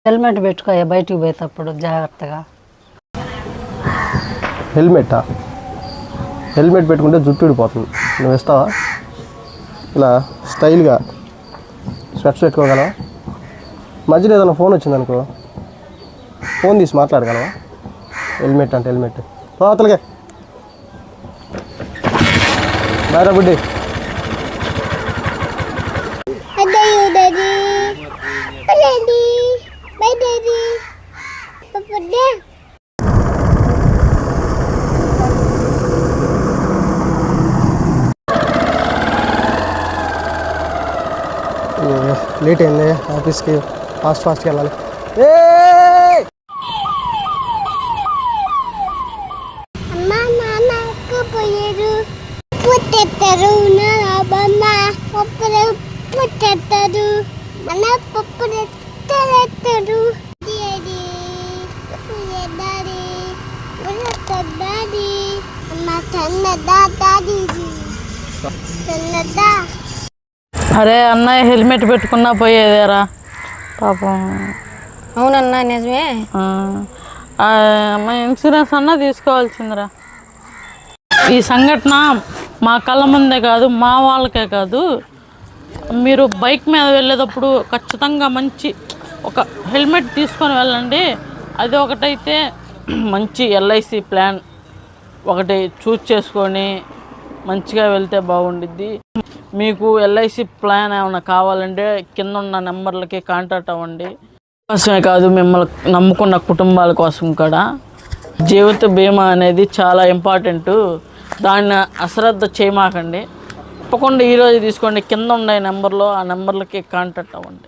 Helmet పెట్టుకో బయటికి పోయేటప్పుడు జాగ్రత్తగా. హెల్మెట్ పెట్టుకుంటే జుట్టు ఊడిపోతుంది. నువ్వు ఇస్తావా? ఇలా స్టైల్గా స్వెట్స్ పెట్టుకోగలవా? మధ్యలో ఏదైనా ఫోన్ వచ్చిందనుకో, ఫోన్ తీసి మాట్లాడగలవా? హెల్మెట్ అంటే హెల్మెట్. పోతలకే బాయ్ రా బుడ్డి. లేట్ అయింది ఆఫీస్కి, ఫాస్ట్గా వెళ్ళాలి. అరే అన్నయ్య హెల్మెట్ పెట్టుకున్నా పోయేదేరా పాపం. అవునన్నా నిజమే. ఇన్సూరెన్స్ అన్నా తీసుకోవాల్సిందిరా. ఈ సంఘటన మా కళ్ళ ముందే కాదు, మా వాళ్ళకే కాదు, మీరు బైక్ మీద వెళ్ళేటప్పుడు ఖచ్చితంగా మంచి ఒక హెల్మెట్ తీసుకొని వెళ్ళండి. అది ఒకటైతే మంచి ఎల్ఐసి ప్లాన్ ఒకటి చూస్ చేసుకొని మంచిగా వెళ్తే బాగుండిద్ది. మీకు ఎల్ఐసి ప్లాన్ ఏమైనా కావాలంటే కింద ఉన్న నెంబర్లకి కాంటాక్ట్ అవ్వండి. కోసమే కాదు, మిమ్మల్ని నమ్ముకున్న కుటుంబాల కోసం కూడా జీవిత బీమా అనేది చాలా ఇంపార్టెంట్. దాన్ని అశ్రద్ధ చేయమాకండి. తప్పకుండా ఈరోజు తీసుకోండి. కింద ఉండే నెంబర్లో ఆ నెంబర్లకి కాంటాక్ట్ అవ్వండి.